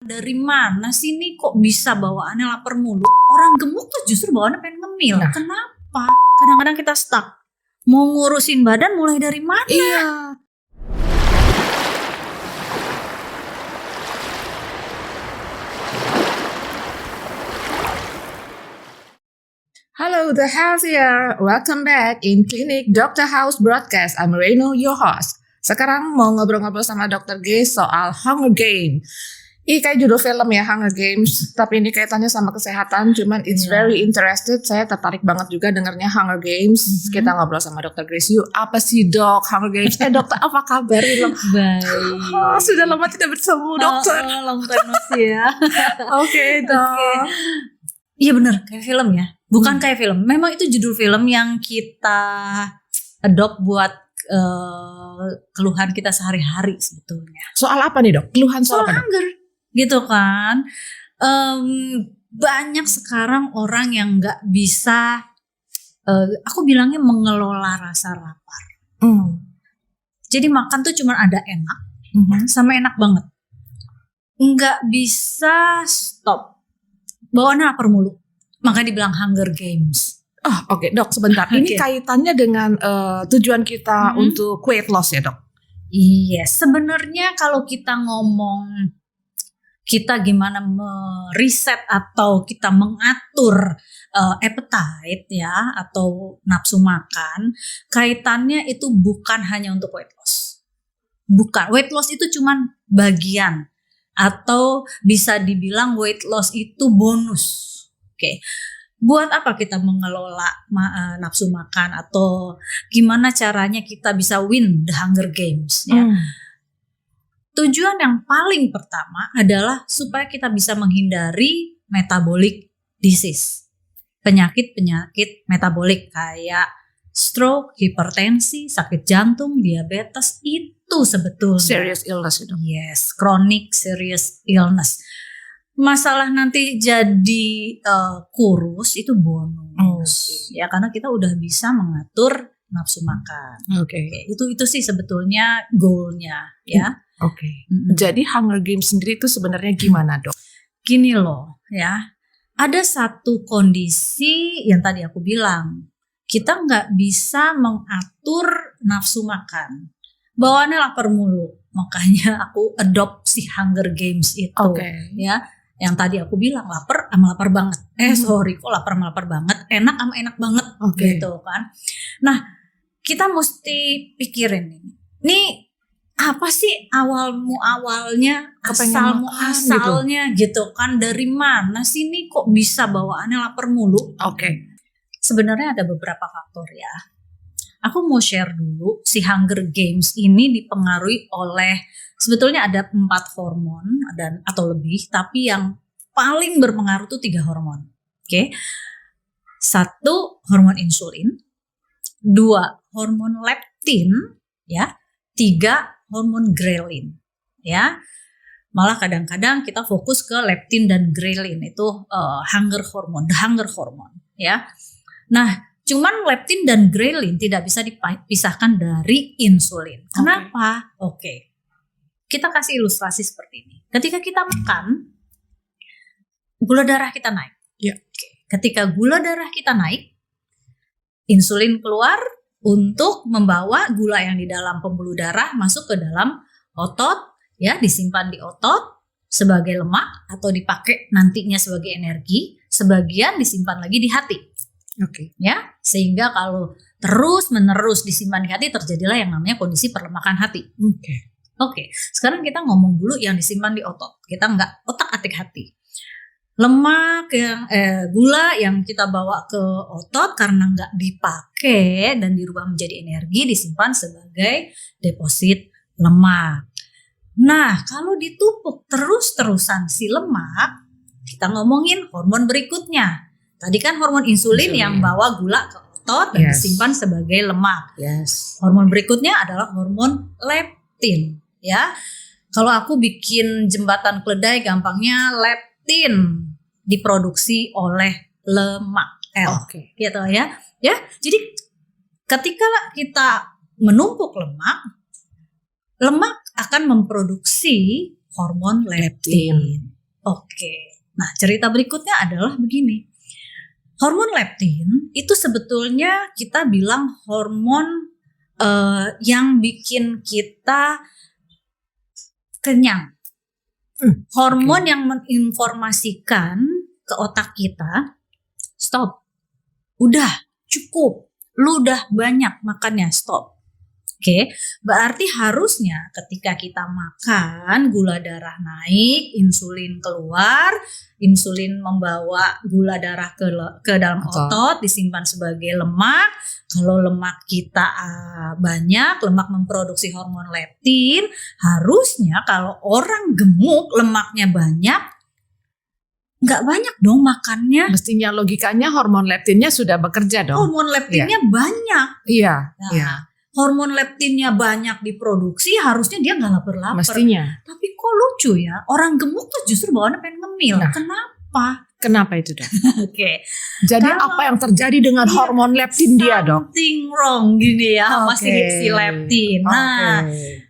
Dari mana sih nih kok bisa bawaannya lapar mulu? Orang gemuk tuh justru bawaannya pengen ngemil. Nah. Kenapa? Kadang-kadang kita stuck. Mau ngurusin badan mulai dari mana? Iya. Hello, the House here. Welcome back in Clinic Dr. House Broadcast. I'm Reno, your host. Sekarang mau ngobrol-ngobrol sama Dr. G soal Hunger Games. Kayak judul film ya, Hunger Games. Tapi ini kaitannya sama kesehatan. Cuman it's very interested. Saya tertarik banget juga dengarnya Hunger Games. Kita ngobrol sama Dr. Grace. Yuk, apa sih dok Hunger Games? Dokter, apa kabar? Baik. Sudah lama tidak bertemu, dokter. Long time no see ya. Oke, dok. Iya bener, kayak film ya. Bukan kayak film. Memang itu judul film yang kita adopt buat keluhan kita sehari-hari sebetulnya. Soal apa nih dok? Keluhan soal apa? Hunger. Gitu kan. Banyak sekarang orang yang gak bisa, aku bilangnya mengelola rasa lapar. Jadi makan tuh cuma ada enak sama enak banget. Nggak bisa stop. Bawaannya lapar mulu. Makanya dibilang Hunger Games. Oke, dok, sebentar. Ini kaitannya dengan tujuan kita untuk weight loss ya dok? Iya, sebenarnya kalau kita ngomong kita gimana meriset atau kita mengatur appetite ya atau nafsu makan, kaitannya itu bukan hanya untuk weight loss. Bukan, weight loss itu cuman bagian atau bisa dibilang weight loss itu bonus. Oke. Buat apa kita mengelola nafsu makan atau gimana caranya kita bisa win the Hunger Games ya? Tujuan yang paling pertama adalah supaya kita bisa menghindari metabolic disease. Penyakit-penyakit metabolik kayak stroke, hipertensi, sakit jantung, diabetes itu sebetulnya Serious illness itu. Yes, chronic serious illness. Masalah nanti jadi kurus itu bonus. Ya karena kita udah bisa mengatur nafsu makan. Oke. Itu sih sebetulnya goalnya ya. Oke. Jadi Hunger Games sendiri itu sebenarnya gimana dok? Gini loh ya, ada satu kondisi yang tadi aku bilang, kita nggak bisa mengatur nafsu makan, bawaannya lapar mulu, makanya aku adopt si Hunger Games itu ya. Yang tadi aku bilang lapar sama lapar banget, kok lapar sama lapar banget, enak sama enak banget gitu kan. Nah kita mesti pikirin nih apa sih awalnya, asalnya gitu kan, dari mana sih nih kok bisa bawaannya lapar mulu? Sebenarnya ada beberapa faktor ya. Aku mau share dulu si Hunger Games ini dipengaruhi oleh sebetulnya ada 4 hormon atau lebih, tapi yang paling berpengaruh tuh 3 hormon. Oke. 1 hormon insulin, 2 hormon leptin, ya, 3 hormon ghrelin, ya. Malah kadang-kadang kita fokus ke leptin dan ghrelin itu hunger hormone, ya. Nah, cuman leptin dan ghrelin tidak bisa dipisahkan dari insulin. Kenapa? Kita kasih ilustrasi seperti ini. Ketika kita makan, gula darah kita naik. Ketika gula darah kita naik, insulin keluar untuk membawa gula yang di dalam pembuluh darah masuk ke dalam otot, ya, disimpan di otot sebagai lemak atau dipakai nantinya sebagai energi, sebagian disimpan lagi di hati. Ya, sehingga kalau terus-menerus disimpan di hati terjadilah yang namanya kondisi perlemakan hati. Sekarang kita ngomong dulu yang disimpan di otot. Kita nggak otak-atik hati. Lemak yang gula yang kita bawa ke otot karena nggak dipakai dan dirubah menjadi energi disimpan sebagai deposit lemak. Nah, kalau ditumpuk terus-terusan si lemak, kita ngomongin hormon berikutnya. Tadi kan hormon insulin yang bawa gula ke otot dan disimpan sebagai lemak. Hormon berikutnya adalah hormon leptin, ya. Kalau aku bikin jembatan keledai gampangnya leptin diproduksi oleh lemak gitu ya. Jadi ketika kita menumpuk lemak akan memproduksi hormon leptin. Oke. Nah, cerita berikutnya adalah begini. Hormon leptin itu sebetulnya kita bilang hormon yang bikin kita kenyang. Hormon yang menginformasikan ke otak kita, stop, udah cukup, lu udah banyak makannya, stop. Oke, berarti harusnya ketika kita makan gula darah naik, insulin keluar, insulin membawa gula darah ke dalam otot, disimpan sebagai lemak. Kalau lemak kita banyak, lemak memproduksi hormon leptin, harusnya kalau orang gemuk lemaknya banyak, nggak banyak dong makannya. Mestinya logikanya hormon leptinnya sudah bekerja dong. Hormon leptinnya banyak. Iya, Nah, iya. hormon leptinnya banyak diproduksi, harusnya dia nggak lapar-lapar. Mestinya. Tapi kok lucu ya, orang gemuk tuh justru bawaannya pengen ngemil. Nah. Kenapa? Kenapa itu, Dok? Oke. Jadi Kalau- apa yang terjadi dengan Iya, hormon leptin dia, Dok? Something wrong gini ya, Oke. masih si leptin. Nah, Oke.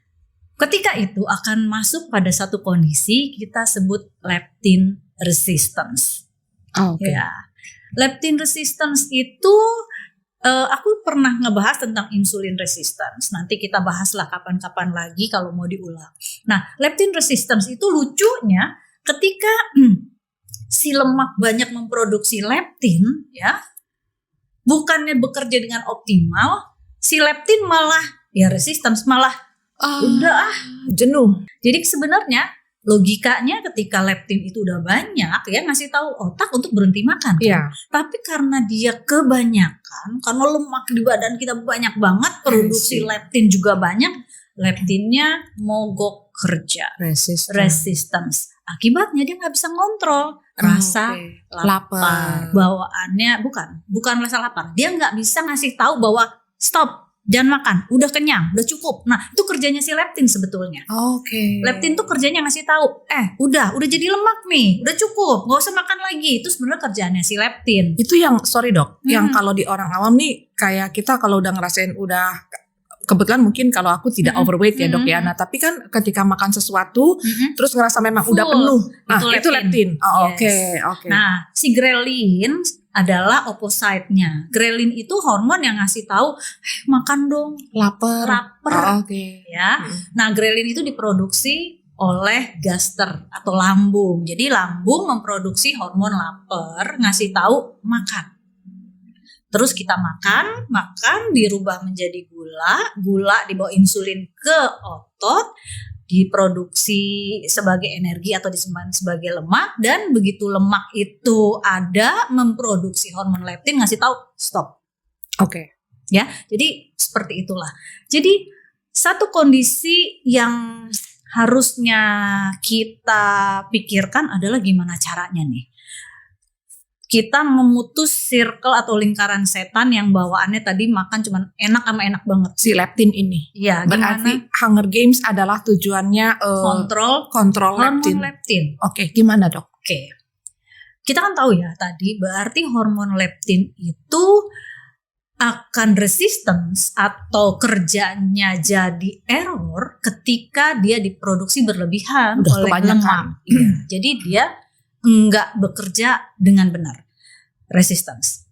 ketika itu akan masuk pada satu kondisi kita sebut leptin resistance. Oke. Ya, leptin resistance itu aku pernah ngebahas tentang insulin resistance. Nanti kita bahaslah kapan-kapan lagi kalau mau diulang. Nah, leptin resistance itu lucunya ketika si lemak banyak memproduksi leptin, ya, bukannya bekerja dengan optimal, si leptin malah ya resistance malah udah jenuh. Jadi sebenarnya logikanya ketika leptin itu udah banyak ya ngasih tahu otak untuk berhenti makan. Kan? Iya. Tapi karena dia kebanyakan, karena lemak di badan kita banyak banget, produksi leptin juga banyak, leptinnya mogok kerja. Resistance. Akibatnya dia nggak bisa ngontrol rasa lapar. Bawaannya bukan rasa lapar. Dia nggak bisa ngasih tahu bahwa stop. Jangan makan, udah kenyang, udah cukup. Nah, itu kerjanya si leptin sebetulnya. Oke. Leptin tuh kerjanya ngasih tahu, udah jadi lemak nih, udah cukup, gak usah makan lagi. Itu sebenarnya kerjaannya si leptin. Itu yang sorry Dok, yang kalau di orang awam nih kayak kita kalau udah ngerasain udah kebetulan mungkin kalau aku tidak overweight ya Dok ya. Nah, tapi kan ketika makan sesuatu terus ngerasa memang udah penuh. Itu leptin. Oh, Yes. Oke. Nah, si grelin adalah opposite-nya. Grelin itu hormon yang ngasih tahu, makan dong, lapar. Oke. Ya. Nah, grelin itu diproduksi oleh gaster atau lambung. Jadi lambung memproduksi hormon lapar, ngasih tahu makan. Terus kita makan dirubah menjadi gula dibawa insulin ke otot, diproduksi sebagai energi atau disimpan sebagai lemak, dan begitu lemak itu ada memproduksi hormon leptin ngasih tahu stop. Oke. Ya, jadi seperti itulah. Jadi satu kondisi yang harusnya kita pikirkan adalah gimana caranya nih kita memutus circle atau lingkaran setan yang bawaannya tadi makan cuman enak sama enak banget. Si leptin ini. Iya, berarti Hunger Games adalah tujuannya kontrol hormon leptin. Oke, gimana Dok? Oke. Kita kan tahu ya tadi berarti hormon leptin itu akan resistance atau kerjanya jadi error ketika dia diproduksi berlebihan oleh lemak. Iya. Jadi dia enggak bekerja dengan benar. Resistance.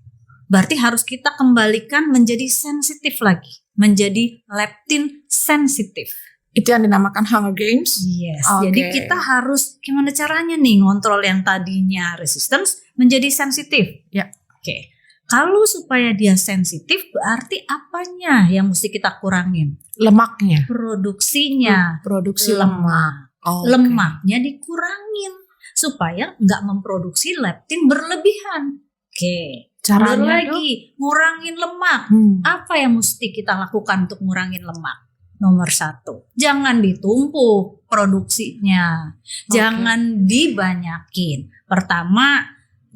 Berarti harus kita kembalikan menjadi sensitif lagi. Menjadi leptin sensitif. Itu yang dinamakan Hunger Games? Yes. Jadi kita harus gimana caranya nih ngontrol yang tadinya resistance menjadi sensitif. Ya. Oke. Kalau supaya dia sensitif berarti apanya yang mesti kita kurangin? Lemaknya. Produksinya. Produksi lemak. Lemaknya dikurangin supaya nggak memproduksi leptin berlebihan. Oke. Caranya lagi ngurangin lemak. Apa yang mesti kita lakukan untuk ngurangin lemak? Nomor 1, jangan ditumpuk produksinya. Jangan dibanyakin. Pertama,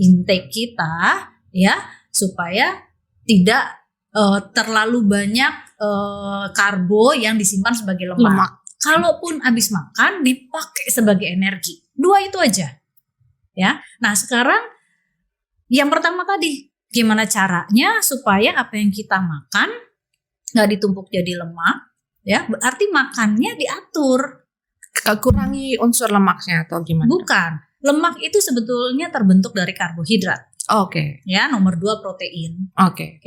intake kita ya supaya tidak terlalu banyak karbo yang disimpan sebagai lemak. Kalaupun habis makan dipakai sebagai energi. 2 itu aja. Ya. Nah, sekarang yang pertama tadi, gimana caranya supaya apa yang kita makan nggak ditumpuk jadi lemak, ya? Berarti makannya diatur. Kurangi unsur lemaknya atau gimana? Bukan. Lemak itu sebetulnya terbentuk dari karbohidrat. Oke. Ya, nomor 2 protein. Oke.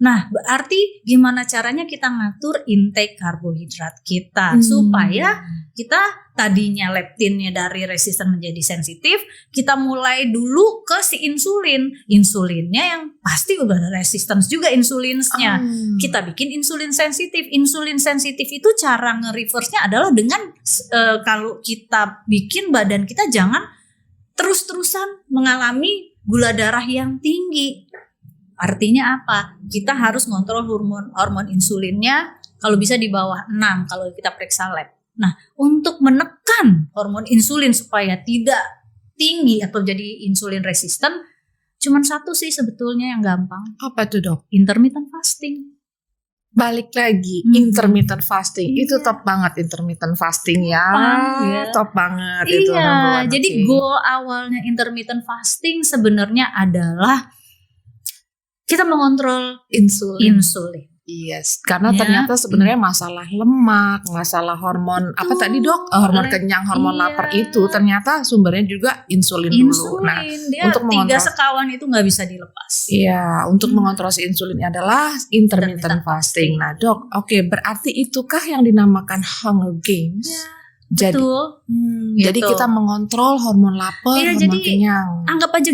Nah, berarti gimana caranya kita ngatur intake karbohidrat kita supaya kita tadinya leptinnya dari resisten menjadi sensitif, kita mulai dulu ke si insulin. Insulinnya yang pasti udah ada resistance juga insulinsnya. Kita bikin insulin sensitif. Insulin sensitif itu cara nge-reverse-nya adalah dengan kalau kita bikin badan kita jangan terus-terusan mengalami gula darah yang tinggi. Artinya apa? Kita harus ngontrol hormon insulinnya kalau bisa di bawah 6 kalau kita periksa lab. Nah, untuk menekan hormon insulin supaya tidak tinggi atau jadi insulin resisten, cuman satu sih sebetulnya yang gampang. Apa tuh dok? Intermittent fasting. Balik lagi, intermittent fasting. Itu top banget intermittent fasting ya. Top banget itu. Iya, jadi goal awalnya intermittent fasting sebenarnya adalah kita mengontrol insulin. Yes, karena ternyata sebenarnya masalah lemak, masalah hormon apa tadi dok? Hormon kenyang, hormon lapar itu ternyata sumbernya juga insulin dulu. Nah, dia untuk 3 sekawan itu nggak bisa dilepas. Iya, untuk mengontrol si insulin adalah intermittent fasting. Nah dok, oke, berarti itukah yang dinamakan Hunger Games? Ya, betul. Jadi kita mengontrol hormon lapar, hormon kenyang. Anggap aja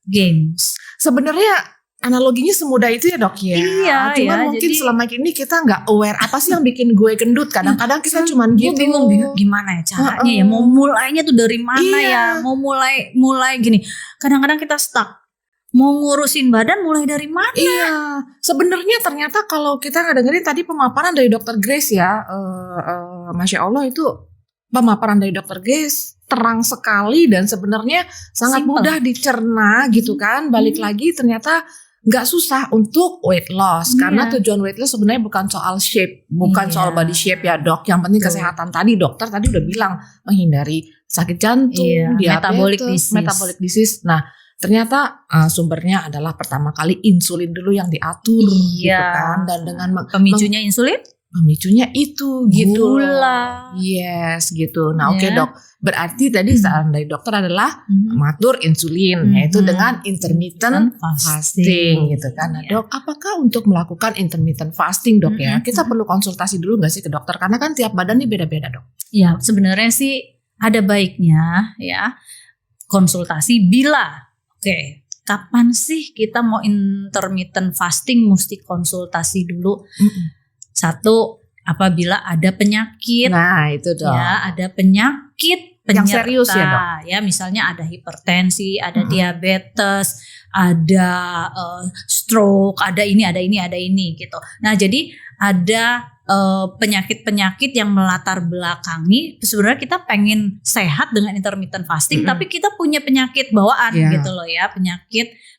games. Sebenarnya analoginya semudah itu ya dok ya. Iya, cuman mungkin selama ini kita nggak aware apa sih yang bikin gue gendut. Kadang-kadang kita cuman gitu. Bingung gimana ya caranya ya. Mau mulainya tuh dari mana ya. Mau mulai gini. Kadang-kadang kita stuck. Mau ngurusin badan mulai dari mana? Iya. Sebenarnya ternyata kalau kita ngedengerin tadi pemaparan dari Dr. Grace ya. Masya Allah itu pemaparan dari Dr. Grace terang sekali dan sebenarnya sangat mudah dicerna gitu kan. Balik lagi ternyata nggak susah untuk weight loss karena tujuan weight loss sebenarnya bukan soal shape, bukan soal body shape ya dok. Yang penting kesehatan tadi dokter tadi udah bilang menghindari sakit jantung, diabetes, metabolic disease. Nah ternyata sumbernya adalah pertama kali insulin dulu yang diatur gitu kan, dan dengan pemicunya insulin. Pemicunya itu gitu. Gula. Yes gitu. Nah oke dok. Berarti tadi saran dari dokter adalah mengatur insulin. Yaitu dengan intermittent fasting gitu kan. Nah dok, apakah untuk melakukan intermittent fasting dok ya, kita perlu konsultasi dulu gak sih ke dokter? Karena kan tiap badan nih beda-beda dok. Ya sebenarnya sih ada baiknya ya konsultasi bila kapan sih kita mau intermittent fasting mesti konsultasi dulu. Satu, apabila ada penyakit. Nah itu dong. Ya, ada penyakit penyerta. Yang serius ya dok? Ya, misalnya ada hipertensi, ada diabetes, ada stroke, ada ini gitu. Nah jadi ada penyakit-penyakit yang melatar belakangi. Sebenarnya kita pengen sehat dengan intermittent fasting, tapi kita punya penyakit bawaan gitu loh ya.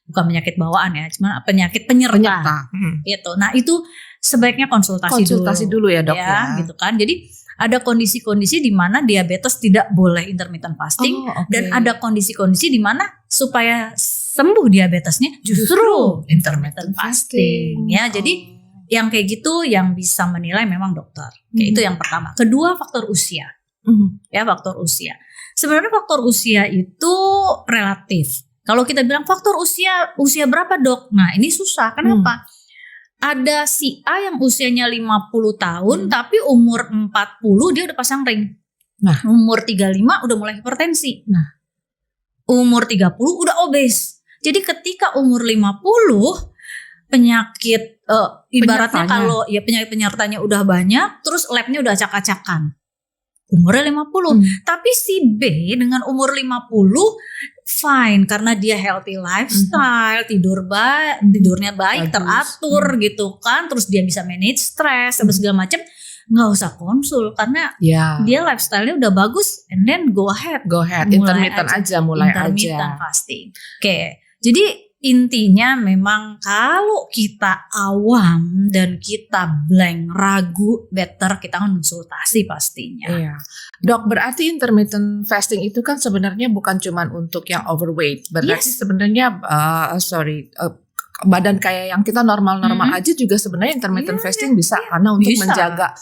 Bukan penyakit bawaan ya, cuma penyakit penyerta. Gitu. Nah itu sebaiknya konsultasi dulu ya dok ya, gitu kan. Jadi ada kondisi-kondisi di mana diabetes tidak boleh intermittent fasting, dan ada kondisi-kondisi di mana supaya sembuh diabetesnya justru intermittent fasting. Ya, jadi yang kayak gitu yang bisa menilai memang dokter. Itu yang pertama. Kedua, faktor usia. Ya, faktor usia. Sebenarnya faktor usia itu relatif. Kalau kita bilang faktor usia berapa dok? Nah ini susah. Kenapa? Ada si A yang usianya 50 tahun tapi umur 40 dia udah pasang ring. Nah, umur 35 udah mulai hipertensi. Nah, umur 30 udah obes. Jadi ketika umur 50 penyakit ibaratnya kalau ya penyakit penyertanya udah banyak, terus labnya udah acak-acakan. Umurnya 50. Tapi si B dengan umur 50 fine karena dia healthy lifestyle, tidurnya baik, teratur gitu kan, terus dia bisa manage stress sama segala macam, nggak usah konsul karena dia lifestyle-nya udah bagus, and then go ahead intermittent aja intermittent fasting. Oke. Jadi intinya memang kalau kita awam dan kita blank, ragu, better kita konsultasi pastinya. Iya. Dok, berarti intermittent fasting itu kan sebenarnya bukan cuma untuk yang overweight. Berarti sebenarnya badan kayak yang kita normal-normal aja juga sebenarnya intermittent fasting bisa karena untuk Bisa. menjaga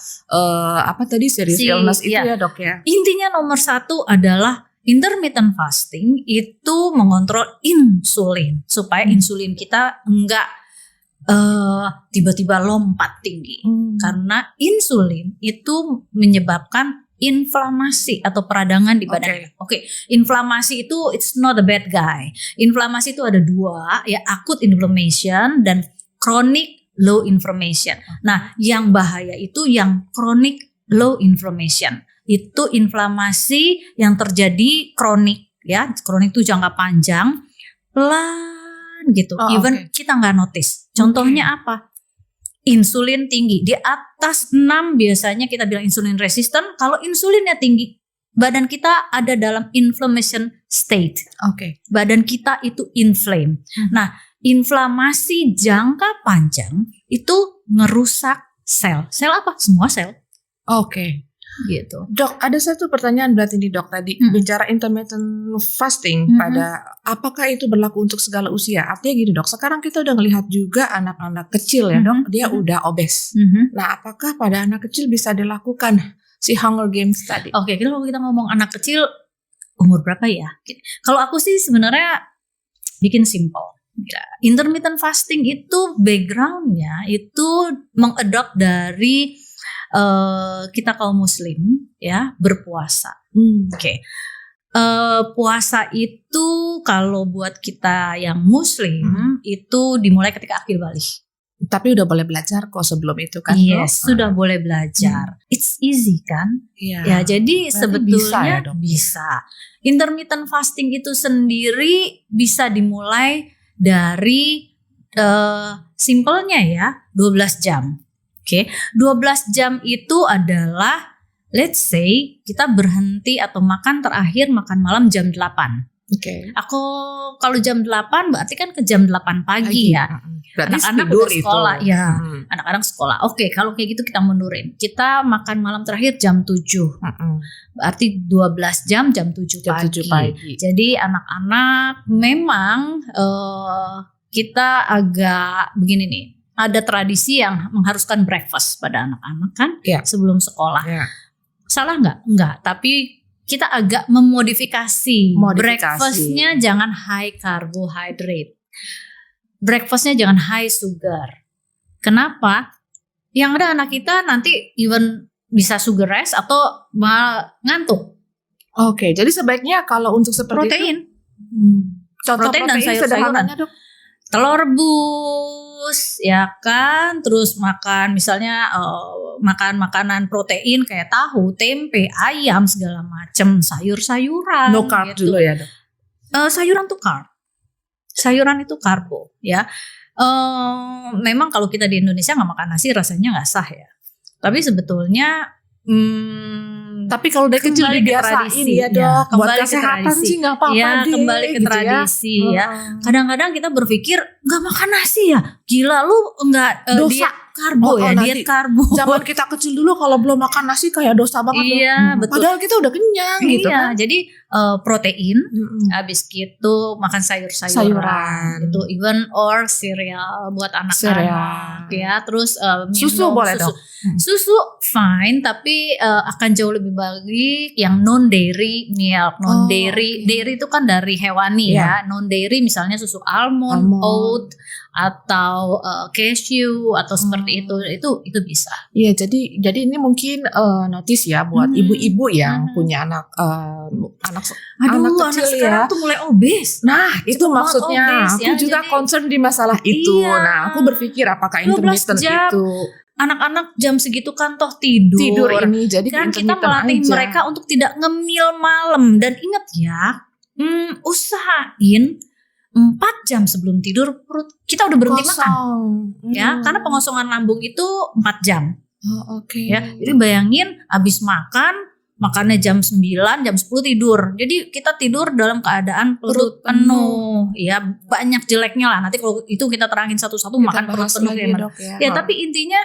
serious illness itu ya dok ya. Intinya nomor 1 adalah intermittent fasting itu mengontrol insulin supaya insulin kita enggak tiba-tiba lompat tinggi. Karena insulin itu menyebabkan inflamasi atau peradangan di badan. Oke, inflamasi itu it's not a bad guy. Inflamasi itu ada 2, ya, acute inflammation dan chronic low inflammation. Nah, yang bahaya itu yang chronic low inflammation. Itu inflamasi yang terjadi kronik, ya. Kronik itu jangka panjang, pelan gitu. Even kita nggak notice. Contohnya apa? Insulin tinggi di atas 6 biasanya kita bilang insulin resistant. Kalau insulinnya tinggi, badan kita ada dalam inflammation state. Badan kita itu inflame. Nah, inflamasi jangka panjang itu ngerusak sel. Sel apa? Semua sel. Gitu. Dok, ada satu pertanyaan berarti nih dok tadi bicara intermittent fasting pada apakah itu berlaku untuk segala usia? Artinya gini dok, sekarang kita udah ngelihat juga anak-anak kecil ya dok, dia udah obes. Nah, apakah pada anak kecil bisa dilakukan si Hunger Games tadi? Kalau kita ngomong anak kecil umur berapa ya? Kalau aku sih sebenarnya bikin simple. Ya, intermittent fasting itu backgroundnya itu mengadopt dari kita kaum muslim ya berpuasa. Puasa itu kalau buat kita yang muslim itu dimulai ketika akil balik. Tapi udah boleh belajar kok sebelum itu kan? Yes, sudah boleh belajar. It's easy kan? Ya, jadi sebetulnya bisa. Intermittent fasting itu sendiri bisa dimulai dari simpelnya ya 12 jam. 12 jam itu adalah let's say kita berhenti atau makan terakhir makan malam jam 8. Aku kalau jam 8 berarti kan ke jam 8 pagi ya. Anak-anak udah sekolah itu. Ya. Anak-anak sekolah. Kalau kayak gitu kita mundurin. Kita makan malam terakhir jam 7. Berarti 12 jam 7 pagi. Jadi anak-anak memang kita agak begini nih. Ada tradisi yang mengharuskan breakfast pada anak-anak kan sebelum sekolah. Salah nggak? Enggak. Tapi kita agak memodifikasi. Breakfastnya jangan high carbohydrate. Breakfastnya jangan high sugar. Kenapa? Yang ada anak kita nanti even bisa sugar rash atau ngantuk. Jadi sebaiknya kalau untuk seperti protein. Contoh protein dan sayur-sayuran. Telur rebus, ya kan, terus makan misalnya makan makanan protein kayak tahu, tempe, ayam segala macam, sayur-sayuran. No carb gitu. Dulu ya dok. Sayuran tuh carb, sayuran itu karbo, ya. Memang kalau kita di Indonesia nggak makan nasi rasanya nggak sah ya. Tapi sebetulnya tapi kalau dari kecil dibiasain ya dok, buat kesehatan sih nggak apa-apa ya, deh. Kembali ke tradisi ya. Kadang-kadang kita berpikir nggak makan nasi ya, gila lu nggak diet karbo diet karbo. Zaman kita kecil dulu kalau belum makan nasi kayak dosa banget. Iya betul. Padahal kita udah kenyang gitu kan. Jadi protein, habis gitu makan sayur-sayuran, itu even or cereal buat anak-anak ya. Terus susu boleh dok. Susu fine, tapi akan jauh lebih baik yang non dairy milk. Non dairy, dairy itu kan dari hewani ya. Non dairy misalnya susu almond, oat atau cashew atau seperti itu bisa. Iya, jadi ini mungkin notice ya buat ibu-ibu yang punya anak kecil sekarang ya. tuh mulai obes. Nah, itu maksudnya obes, aku juga concern di masalah itu. Nah, aku berpikir apakah intermittent itu anak-anak jam segitu kan toh tidur ini, jadi kan kita melatih mereka untuk tidak ngemil malam. Dan ingat ya, usahain 4 jam sebelum tidur perut kita udah berhenti makan. Ya, karena pengosongan lambung itu 4 jam. Ya, jadi bayangin habis makannya jam 9, jam 10 tidur. Jadi kita tidur dalam keadaan perut penuh. Ya, banyak jeleknya lah. Nanti kalau itu kita terangin satu-satu makan perut penuh gimana. Ya, tapi intinya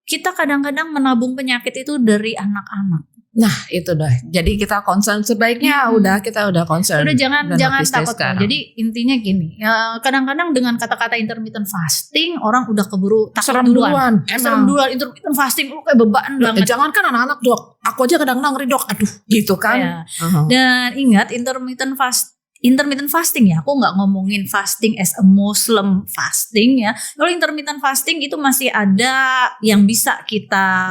kita kadang-kadang menabung penyakit itu dari anak-anak. Nah itu dah. Jadi kita concern sebaiknya kita udah concern. Udah jangan dan notice takut. sekarang. Jadi intinya gini, kadang-kadang dengan kata-kata intermittent fasting orang udah keburu takut serem duluan. Serem duluan intermittent fasting lu kayak beban banget. Jangan kan anak-anak dok. Aku aja kadang-kadang ngeri dok. Aduh gitu kan. Ya. Dan ingat intermittent fasting ya, aku nggak ngomongin fasting as a Muslim fasting ya. Kalau intermittent fasting itu masih ada yang bisa kita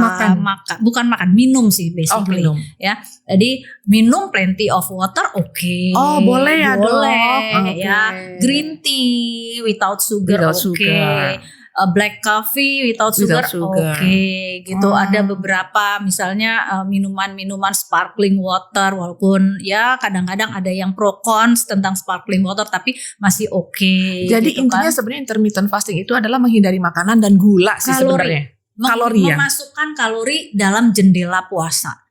bukan makan, minum sih basically. Minum. Ya. Jadi minum plenty of water, oke. Oh boleh ya dok. Boleh ya. Green tea without sugar, oke. Black coffee without sugar. Oke, gitu. Ada beberapa misalnya minuman-minuman sparkling water, walaupun ya kadang-kadang ada yang pro cons tentang sparkling water, tapi masih oke. Jadi gitu intinya kan. sebenarnya intermittent fasting itu adalah menghindari makanan dan gula sih sebenarnya. Kalori ya. Memasukkan kalori dalam jendela puasa.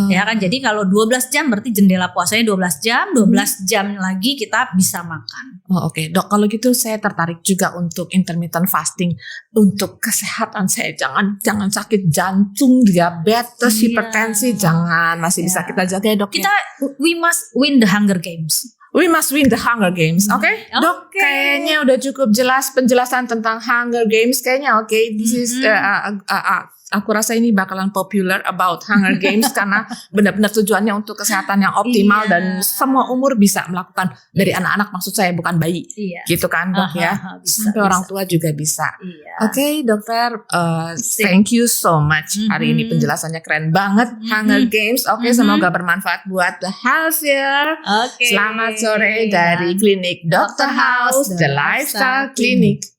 Ya kan, jadi kalau 12 jam berarti jendela puasanya 12 jam, 12 jam lagi kita bisa makan. Oke. Dok, kalau gitu saya tertarik juga untuk intermittent fasting untuk kesehatan saya. Jangan sakit jantung, diabetes, hipertensi, jangan, masih bisa kita jaga ya dok. We must win the Hunger Games. We must win the Hunger Games, oke? Dok, kayaknya udah cukup jelas penjelasan tentang Hunger Games kayaknya, oke? This is aku rasa ini bakalan popular about Hunger Games karena benar-benar tujuannya untuk kesehatan yang optimal dan semua umur bisa melakukan, dari anak-anak maksud saya, bukan bayi, gitu kan dok ya? Sampai orang tua juga bisa. Oke, dokter, thank you so much. Hari ini penjelasannya keren banget. Hunger Games, semoga bermanfaat buat the healthier. Selamat sore dari klinik Dr. House, The Lifestyle Clinic.